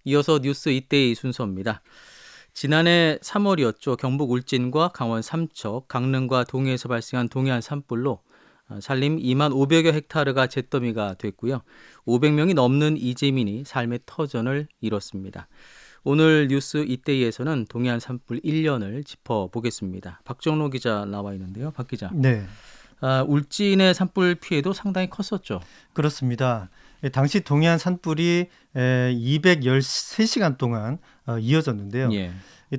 이어서 뉴스 이때의 순서입니다. 지난해 3월이었죠. 경북 울진과 강원 삼척, 강릉과 동해에서 발생한 동해안 산불로 산림 2만 500여 헥타르가 잿더미가 됐고요. 500명이 넘는 이재민이 삶의 터전을 잃었습니다. 오늘 뉴스 이때에서는 동해안 산불 1년을 짚어보겠습니다. 박정로 기자 나와 있는데요. 박 기자. 네, 울진의 산불 피해도 상당히 컸었죠. 그렇습니다. 당시 동해안 산불이 213시간 동안 이어졌는데요. 예.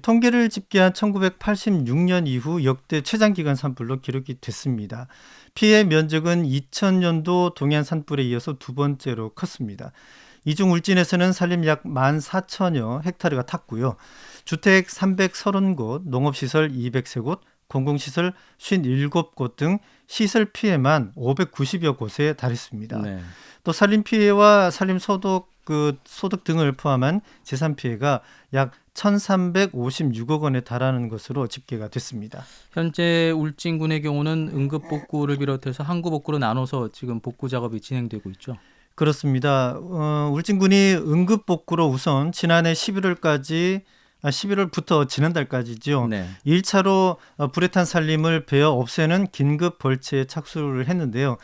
통계를 집계한 1986년 이후 역대 최장기간 산불로 기록이 됐습니다. 피해 면적은 2000년도 동해안 산불에 이어서 두 번째로 컸습니다. 이 중 울진에서는 산림 약 14,000여 헥타르가 탔고요. 주택 330곳, 농업시설 203곳, 공공시설 57곳 등 시설 피해만 590여 곳에 달했습니다. 네. 또 산림 피해와 산림 소득 등을 포함한 재산 피해가 약 1,356억 원에 달하는 것으로 집계가 됐습니다. 현재 울진군의 경우는 응급복구를 비롯해서 항구복구로 나눠서 지금 복구 작업이 진행되고 있죠. 그렇습니다. 울진군이 응급복구로 우선 지난해 11월부터 지난달까지죠. 네. 1차로 불에 탄 산림을 베어 없애는 긴급 벌채에 착수를 했는데요.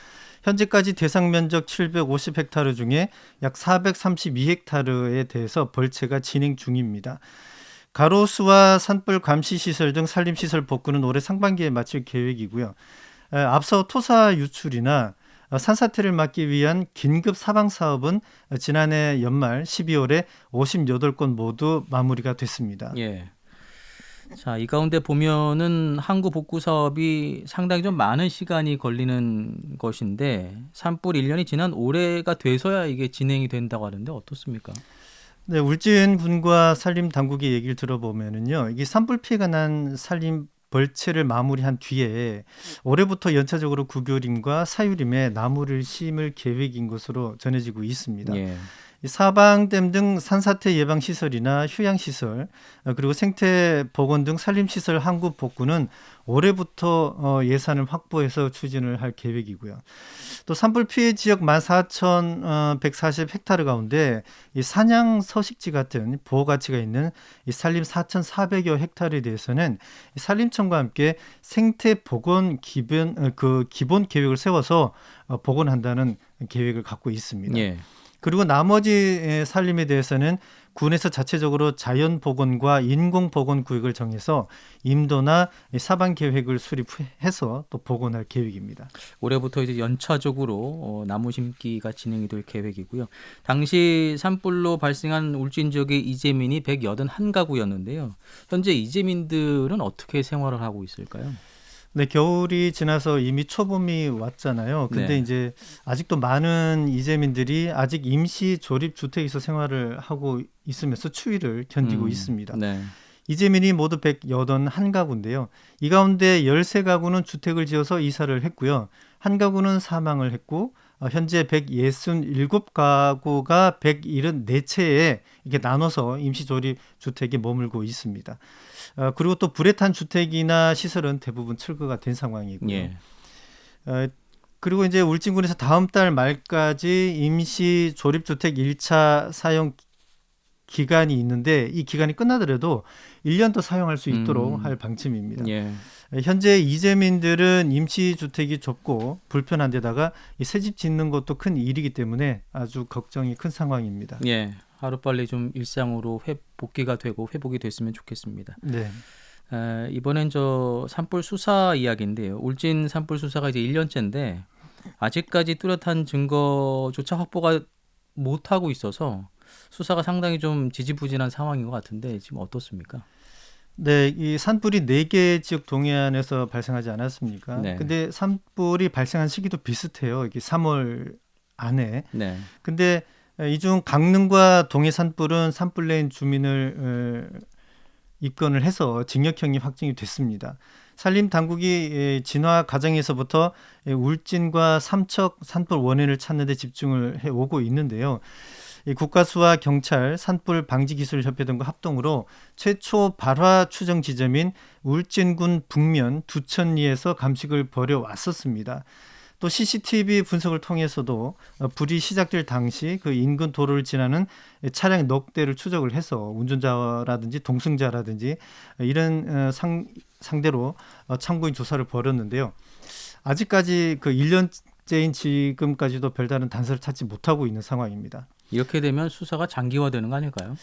현재까지 대상 면적 750헥타르 중에 약 432헥타르에 대해서 벌채가 진행 중입니다. 가로수와 산불 감시 시설 등 산림 시설 복구는 올해 상반기에 마칠 계획이고요. 앞서 토사 유출이나 산사태를 막기 위한 긴급 사방 사업은 지난해 연말 12월에 58건 모두 마무리가 됐습니다. 예. 자, 이 가운데 보면은 항구 복구 사업이 상당히 좀 많은 시간이 걸리는 것인데 산불 1년이 지난 올해가 돼서야 이게 진행이 된다고 하는데 어떻습니까? 네, 울진군과 산림 당국의 얘기를 들어보면은요, 이게 산불 피해가 난 산림 벌채를 마무리한 뒤에 올해부터 연차적으로 구교림과 사유림에 나무를 심을 계획인 것으로 전해지고 있습니다. 예. 이 사방댐 등 산사태 예방 시설이나 휴양 시설, 그리고 생태 복원 등 산림 시설 항구 복구는 올해부터 예산을 확보해서 추진을 할 계획이고요. 또 산불 피해 지역 14,140헥타르 가운데 이 산양 서식지 같은 보호 가치가 있는 이 산림 4,400여 헥타르에 대해서는 이 산림청과 함께 생태 복원 기본 계획을 세워서 복원한다는 계획을 갖고 있습니다. 예. 그리고 나머지 산림에 대해서는 군에서 자체적으로 자연 복원과 인공 복원 구역을 정해서 임도나 사방 계획을 수립해서 또 복원할 계획입니다. 올해부터 이제 연차적으로 나무 심기가 진행이 될 계획이고요. 당시 산불로 발생한 울진 지역의 이재민이 181가구였는데요. 현재 이재민들은 어떻게 생활을 하고 있을까요? 네, 겨울이 지나서 이미 초봄이 왔잖아요. 근데 네. 이제 아직도 많은 이재민들이 아직 임시 조립 주택에서 생활을 하고 있으면서 추위를 견디고 있습니다. 네. 이재민이 모두 181가구인데요. 이 가운데 13가구는 주택을 지어서 이사를 했고요. 한 가구는 사망을 했고 현재 167가구가 174채에 이렇게 나눠서 임시조립 주택에 머물고 있습니다. 그리고 또 불에 탄 주택이나 시설은 대부분 철거가 된 상황이고요. 예. 그리고 이제 울진군에서 다음 달 말까지 임시 조립주택 1차 사용 기간이 있는데 이 기간이 끝나더라도 1년 더 사용할 수 있도록 할 방침입니다. 예. 현재 이재민들은 임시주택이 좁고 불편한 데다가 새집 짓는 것도 큰 일이기 때문에 아주 걱정이 큰 상황입니다. 예. 하루빨리 좀 일상으로 복귀가 되고 회복이 됐으면 좋겠습니다. 네. 이번엔 저 산불 수사 이야기인데요. 울진 산불 수사가 이제 1년째인데 아직까지 뚜렷한 증거조차 확보가 못하고 있어서 수사가 상당히 좀 지지부진한 상황인 것 같은데 지금 어떻습니까? 네, 이 산불이 4개 지역 동해안에서 발생하지 않았습니까? 네. 근데 산불이 발생한 시기도 비슷해요. 이게 3월 안에. 네. 근데 이 중 강릉과 동해 산불은 산불 내인 주민을 입건을 해서 징역형이 확정이 됐습니다. 산림 당국이 진화 과정에서부터 울진과 삼척 산불 원인을 찾는 데 집중을 해오고 있는데요. 국가수와 경찰, 산불 방지기술협회 등과 합동으로 최초 발화 추정 지점인 울진군 북면 두천리에서 감식을 벌여왔었습니다. 또 CCTV 분석을 통해서도 불이 시작될 당시 그 인근 도로를 지나는 차량 넉 대를 추적을 해서 운전자라든지 동승자라든지 이런 상대로 참고인 조사를 벌였는데요. 아직까지 그 1년째인 지금까지도 별다른 단서를 찾지 못하고 있는 상황입니다. 이렇게 되면 수사가 장기화되는 거 아닐까요?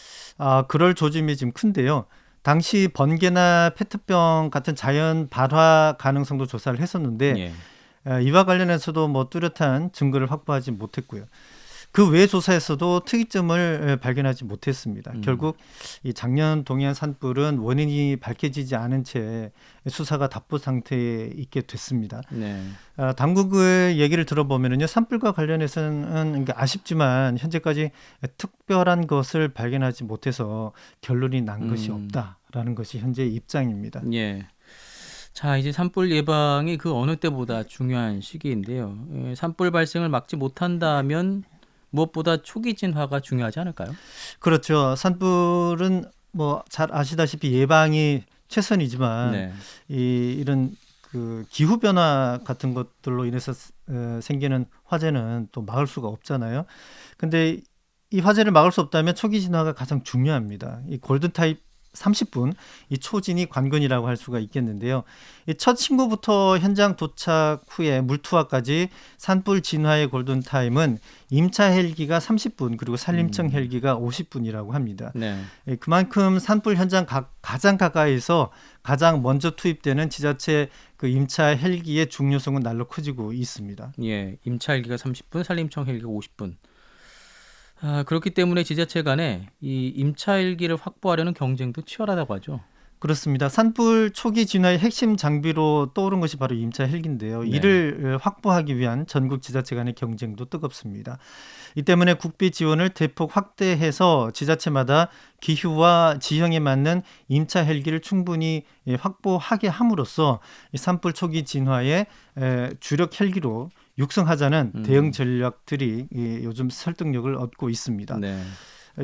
그럴 조짐이 지금 큰데요. 당시 번개나 페트병 같은 자연 발화 가능성도 조사를 했었는데 예. 이와 관련해서도 뭐 뚜렷한 증거를 확보하지 못했고요. 그 외 조사에서도 특이점을 발견하지 못했습니다. 결국 이 작년 동해안 산불은 원인이 밝혀지지 않은 채 수사가 답보 상태에 있게 됐습니다. 네. 당국의 얘기를 들어보면요, 산불과 관련해서는 그러니까 아쉽지만 현재까지 특별한 것을 발견하지 못해서 결론이 난 것이 없다라는 것이 현재 입장입니다. 예. 자, 이제 산불 예방이 그 어느 때보다 중요한 시기인데요. 산불 발생을 막지 못한다면 무엇보다 초기 진화가 중요하지 않을까요? 그렇죠. 산불은 뭐 잘 아시다시피 예방이 최선이지만 네. 이런 그 기후 변화 같은 것들로 인해서 생기는 화재는 또 막을 수가 없잖아요. 근데 이 화재를 막을 수 없다면 초기 진화가 가장 중요합니다. 이 골든 타입 30분, 이 초진이 관건이라고 할 수가 있겠는데요. 이 첫 신고부터 현장 도착 후에 물투하까지 산불 진화의 골든 타임은 임차 헬기가 30분, 그리고 산림청 헬기가 50분이라고 합니다. 네. 그만큼 산불 현장 가장 가까이서 가장 먼저 투입되는 지자체 그 임차 헬기의 중요성은 날로 커지고 있습니다. 예. 임차 헬기가 30분, 산림청 헬기가 50분. 그렇기 때문에 지자체 간에 이 임차 헬기를 확보하려는 경쟁도 치열하다고 하죠. 그렇습니다. 산불 초기 진화의 핵심 장비로 떠오른 것이 바로 임차 헬기인데요. 네. 이를 확보하기 위한 전국 지자체 간의 경쟁도 뜨겁습니다. 이 때문에 국비 지원을 대폭 확대해서 지자체마다 기후와 지형에 맞는 임차 헬기를 충분히 확보하게 함으로써 이 산불 초기 진화의 주력 헬기로 육성하자는 대응 전략들이 요즘 설득력을 얻고 있습니다. 네.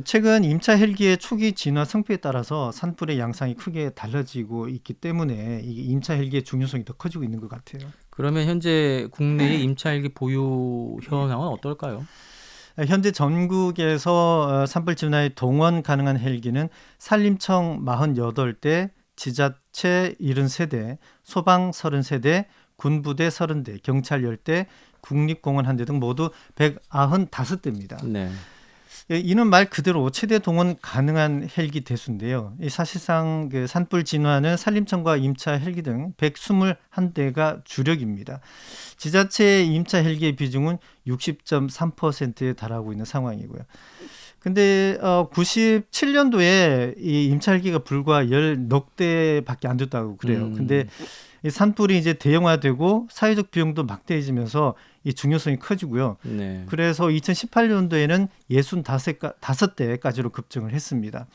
최근 임차 헬기의 초기 진화 성패에 따라서 산불의 양상이 크게 달라지고 있기 때문에 이 임차 헬기의 중요성이 더 커지고 있는 것 같아요. 그러면 현재 국내의 임차 헬기 보유 현황은 어떨까요? 현재 전국에서 산불 진화에 동원 가능한 헬기는 산림청 48대, 지자체 73대, 소방 33대, 군부대 30대, 경찰 10대, 국립공원 1대 등 모두 195대입니다. 네. 이는 말 그대로 최대 동원 가능한 헬기 대수인데요. 사실상 그 산불 진화는 산림청과 임차 헬기 등 121대가 주력입니다. 지자체 임차 헬기의 비중은 60.3%에 달하고 있는 상황이고요. 근데 97년도에 이 임차 헬기가 불과 10넉대밖에 안 됐다고 그래요. 근데 이 산불이 이제 대형화되고 사회적 비용도 막대해지면서 이 중요성이 커지고요. 네. 그래서 2018년도에는 65대까지로 급증을 했습니다.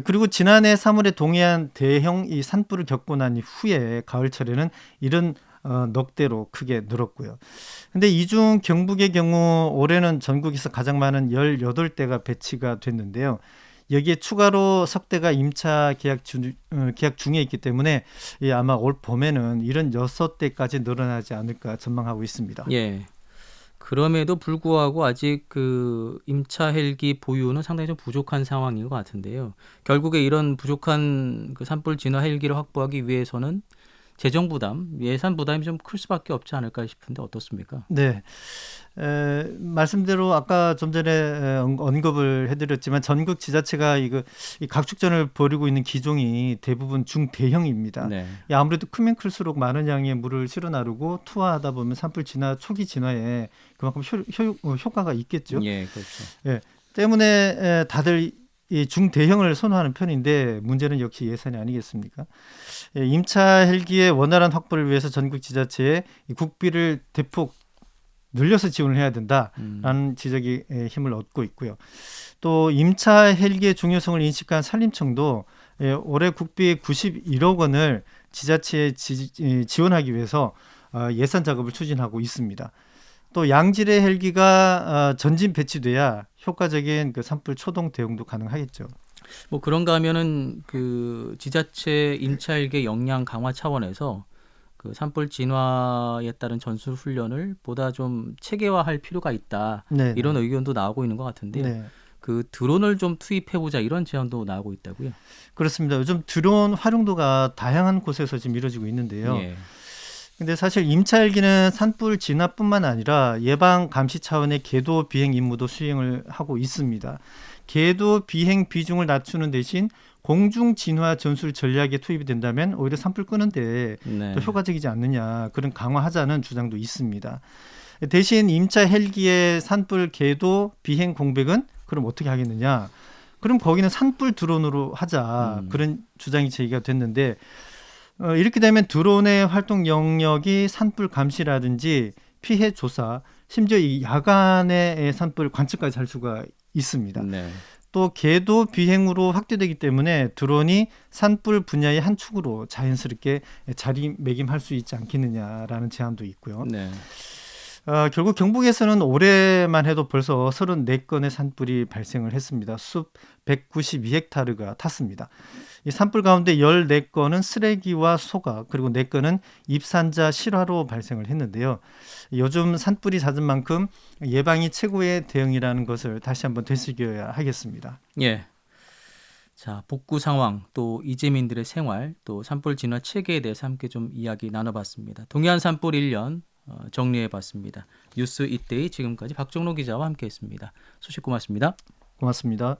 그리고 지난해 3월에 동해안 대형 이 산불을 겪고 난 후에 가을철에는 이런 넉대로 크게 늘었고요. 근데 이 중 경북의 경우 올해는 전국에서 가장 많은 18대가 배치가 됐는데요. 여기에 추가로 석 대가 임차 계약 중에 있기 때문에 아마 올 봄에는 이런 6대까지 늘어나지 않을까 전망하고 있습니다. 예. 그럼에도 불구하고 아직 그 임차 헬기 보유는 상당히 좀 부족한 상황인 것 같은데요. 결국에 이런 부족한 그 산불 진화 헬기를 확보하기 위해서는 재정 부담, 예산 부담이 좀 클 수밖에 없지 않을까 싶은데 어떻습니까? 네. 말씀대로 아까 좀 전에 언급을 해드렸지만 전국 지자체가 이 각축전을 벌이고 있는 기종이 대부분 중대형입니다. 네. 아무래도 크면 클수록 많은 양의 물을 실어 나르고 투하하다 보면 산불 진화 초기 진화에 그만큼 효과가 있겠죠. 예, 그렇죠. 때문에 다들 이 중대형을 선호하는 편인데 문제는 역시 예산이 아니겠습니까? 임차 헬기의 원활한 확보를 위해서 전국 지자체에 이 국비를 대폭 늘려서 지원을 해야 된다라는 지적이 힘을 얻고 있고요. 또 임차 헬기의 중요성을 인식한 산림청도 올해 국비 91억 원을 지자체에 지원하기 위해서 예산 작업을 추진하고 있습니다. 또 양질의 헬기가 전진 배치돼야 효과적인 그 산불 초동 대응도 가능하겠죠. 뭐 그런가 하면은 그 지자체 임차 헬기 역량 강화 차원에서 그 산불 진화에 따른 전술 훈련을 보다 좀 체계화할 필요가 있다. 네, 이런 네. 의견도 나오고 있는 것 같은데요. 네. 그 드론을 좀 투입해보자 이런 제안도 나오고 있다고요. 그렇습니다. 요즘 드론 활용도가 다양한 곳에서 지금 이루어지고 있는데요. 예. 근데 사실 임차 헬기는 산불 진화뿐만 아니라 예방 감시 차원의 궤도 비행 임무도 수행을 하고 있습니다. 궤도 비행 비중을 낮추는 대신 공중 진화 전술 전략에 투입이 된다면 오히려 산불 끄는데 네. 더 효과적이지 않느냐, 그런 강화하자는 주장도 있습니다. 대신 임차 헬기의 산불 궤도 비행 공백은 그럼 어떻게 하겠느냐? 그럼 거기는 산불 드론으로 하자, 그런 주장이 제기가 됐는데, 이렇게 되면 드론의 활동 영역이 산불 감시라든지 피해 조사, 심지어 이 야간의 산불 관측까지 할 수가 있습니다. 네. 또 궤도 비행으로 확대되기 때문에 드론이 산불 분야의 한 축으로 자연스럽게 자리매김할 수 있지 않겠느냐라는 제안도 있고요. 네. 결국 경북에서는 올해만 해도 벌써 34건의 산불이 발생을 했습니다. 숲 192헥타르가 탔습니다. 이 산불 가운데 14건은 쓰레기와 소각, 그리고 4건은 입산자 실화로 발생을 했는데요. 요즘 산불이 잦은 만큼 예방이 최고의 대응이라는 것을 다시 한번 되새겨야 하겠습니다. 예. 자, 복구 상황, 또 이재민들의 생활, 또 산불 진화 체계에 대해서 함께 좀 이야기 나눠봤습니다. 동해안 산불 1년 정리해봤습니다. 뉴스 이때이 지금까지 박정로 기자와 함께했습니다. 소식 고맙습니다. 고맙습니다.